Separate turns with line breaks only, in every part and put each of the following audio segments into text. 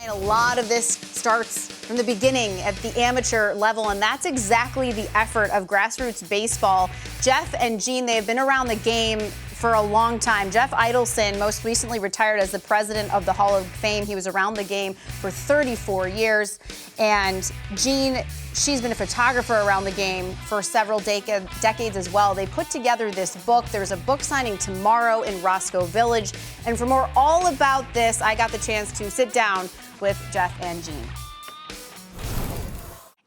A lot of this starts from the beginning at the amateur level, and that's exactly the effort of Grassroots baseball. Jeff and Jean, they have been around the game for a long time. Jeff Idelson most recently retired as the president of the Hall of Fame. He was around the game for 34 years. And Jean, she's been a photographer around the game for several decades as well. They put together this book. There's a book signing tomorrow in Roscoe Village. And for more all about this, I got the chance to sit down with Jeff and Jean.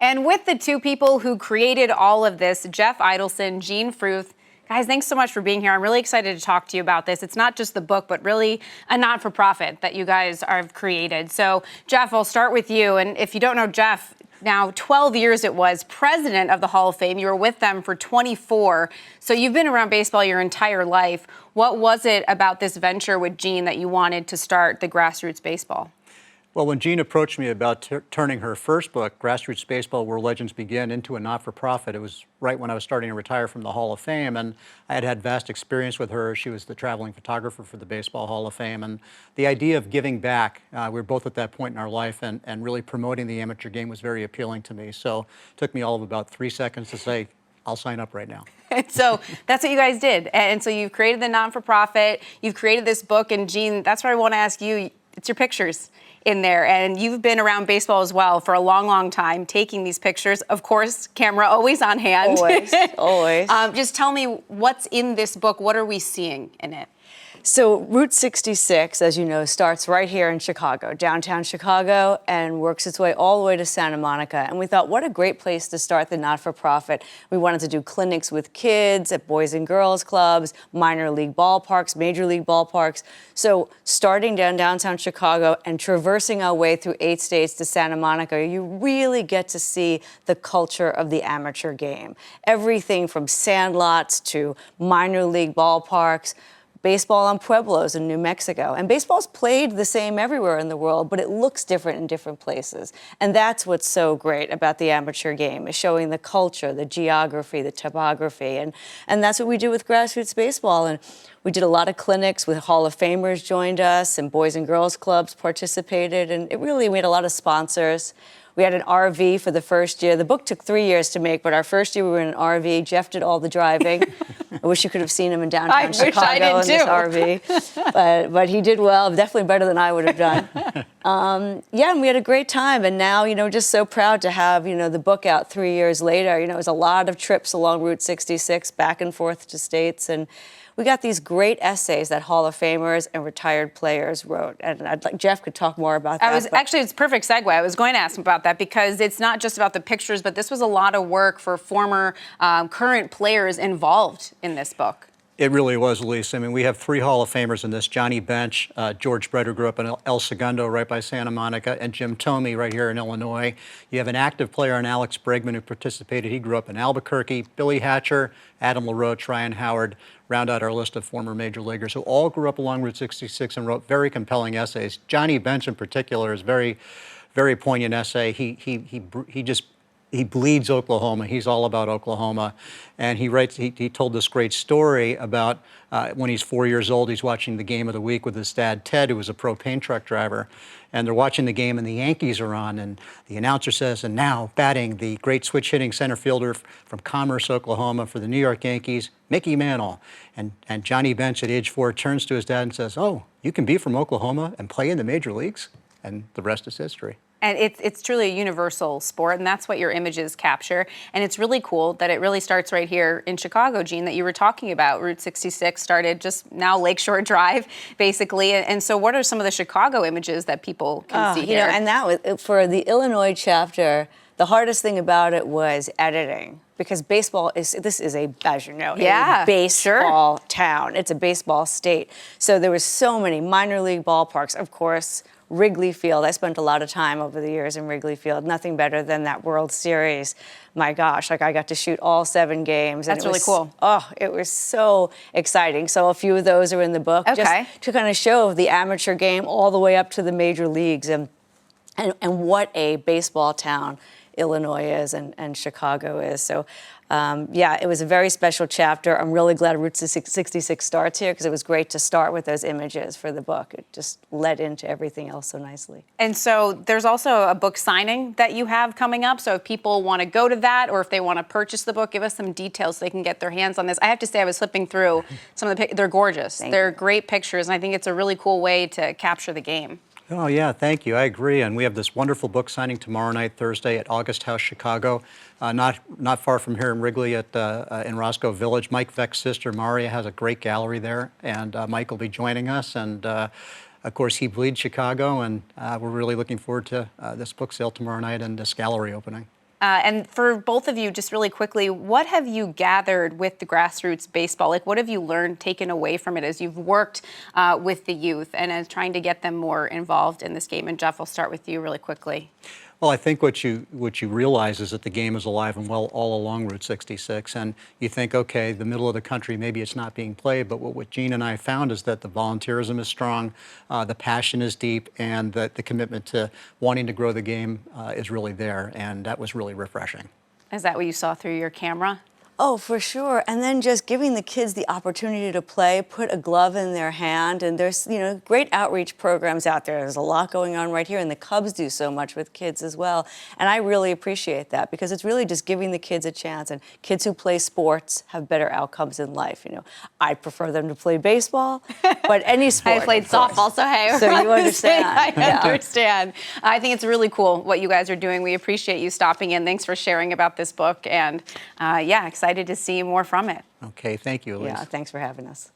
And with the two people who created all of this, Jeff Idelson, Jean Fruth. Guys, thanks so much for being here. I'm really excited to talk to you about this. It's not just the book, but really a not-for-profit that you guys have created. So, Jeff, I'll start with you. And if you don't know Jeff, now 12 years it was, president of the Hall of Fame. You were with them for 24. So you've been around baseball your entire life. What was it about this venture with Jean that you wanted to start the Grassroots Baseball?
Well, when Jean approached me about turning her first book, Grassroots Baseball, Where Legends Begin, into a not-for-profit, it was right when I was starting to retire from the Hall of Fame, and I had had vast experience with her. She was the traveling photographer for the Baseball Hall of Fame, and the idea of giving back, we were both at that point in our life, and really promoting the amateur game was very appealing to me. So it took me all of about 3 seconds to say, I'll sign up right now.
So that's what you guys did. And so you've created the non-for-profit, you've created this book, and Jean, that's what I want to ask you. It's your pictures in there, and you've been around baseball as well for a long, long time, taking these pictures. Of course, camera always on hand.
Always, always.
Just tell me what's in this book. What are we seeing in it?
So Route 66, as you know, starts right here in Chicago, downtown Chicago, and works its way all the way to Santa Monica. And we thought, what a great place to start the not-for-profit. We wanted to do clinics with kids at boys and girls clubs, minor league ballparks, major league ballparks. So starting downtown Chicago and traversing our way through 8 states to Santa Monica, you really get to see the culture of the amateur game. Everything from sandlots to minor league ballparks, baseball on pueblos in New Mexico. And baseball's played the same everywhere in the world, but it looks different in different places. And that's what's so great about the amateur game, is showing the culture, the geography, the topography. And that's what we do with Grassroots Baseball. And we did a lot of clinics with Hall of Famers joined us, and boys and girls clubs participated. And we had a lot of sponsors. We had an RV for the first year. The book took 3 years to make, but our first year we were in an RV. Jeff did all the driving. I wish you could have seen him in downtown Chicago in this RV. But he did well, definitely better than I would have done. And we had a great time. And now, just so proud to have, the book out 3 years later. It was a lot of trips along Route 66, back and forth to states. And we got these great essays that Hall of Famers and retired players wrote. And I'd like Jeff could talk more about that.
Actually, it's a perfect segue. I was going to ask him about that because it's not just about the pictures, but this was a lot of work for former, current players involved in this book.
It really was, Elise. I mean, we have 3 Hall of Famers in this. Johnny Bench, George Brett, who grew up in El Segundo right by Santa Monica, and Jim Thome right here in Illinois. You have an active player in Alex Bregman who participated. He grew up in Albuquerque. Billy Hatcher, Adam LaRoche, Ryan Howard round out our list of former major leaguers who all grew up along Route 66 and wrote very compelling essays. Johnny Bench in particular is very, very poignant essay. He bleeds Oklahoma. He's all about Oklahoma. And he told this great story about when he's 4 years old, he's watching the game of the week with his dad, Ted, who was a propane truck driver. And they're watching the game and the Yankees are on. And the announcer says, and now batting the great switch hitting center fielder from Commerce, Oklahoma for the New York Yankees, Mickey Mantle. And Johnny Bench at age 4 turns to his dad and says, oh, you can be from Oklahoma and play in the major leagues? And the rest is history.
And it's truly a universal sport, and that's what your images capture. And it's really cool that it really starts right here in Chicago, Jean, that you were talking about. Route 66 started just now Lakeshore Drive, basically. And so what are some of the Chicago images that people can see here?
And that was, for the Illinois chapter, the hardest thing about it was editing. Because this is a baseball town. It's a baseball state. So there was so many minor league ballparks, of course. Wrigley Field. I spent a lot of time over the years in Wrigley Field. Nothing better than that World Series. My gosh, I got to shoot all 7 games.
That's really cool.
Oh, it was so exciting. So a few of those are in the book.
Okay.
Just to kind of show the amateur game all the way up to the major leagues and what a baseball town Illinois is and Chicago is. So yeah, it was a very special chapter. I'm really glad Route 66 starts here because it was great to start with those images for the book. It just led into everything else so nicely.
And so there's also a book signing that you have coming up. So if people want to go to that or if they want to purchase the book, give us some details so they can get their hands on this. I have to say, I was flipping through some of the they're gorgeous. They're great pictures, and I think it's a really cool way to capture the game.
Oh, yeah, thank you. I agree. And we have this wonderful book signing tomorrow night, Thursday, at August House, Chicago. Not far from here in Wrigley in Roscoe Village. Mike Veck's sister, Maria, has a great gallery there, and Mike will be joining us. And, of course, he bleeds Chicago, and we're really looking forward to this book sale tomorrow night and this gallery opening.
And for both of you, just really quickly, what have you gathered with the Grassroots baseball? Like, what have you learned, taken away from it as you've worked with the youth and as trying to get them more involved in this game? And Jeff, I'll start with you really quickly.
Well, I think what you realize is that the game is alive and well all along Route 66, and you think, okay, the middle of the country, maybe it's not being played, but what Gene and I found is that the volunteerism is strong, the passion is deep, and that the commitment to wanting to grow the game is really there, and that was really refreshing.
Is that what you saw through your camera?
Oh, for sure. And then just giving the kids the opportunity to play, put a glove in their hand. And there's, great outreach programs out there. There's a lot going on right here. And the Cubs do so much with kids as well. And I really appreciate that because it's really just giving the kids a chance. And kids who play sports have better outcomes in life. I prefer them to play baseball, but any sport.
I played softball, so hey.
So you understand.
I understand. I think it's really cool what you guys are doing. We appreciate you stopping in. Thanks for sharing about this book. And excited to see more from it.
Okay, thank you, Elise.
Yeah, thanks for having us.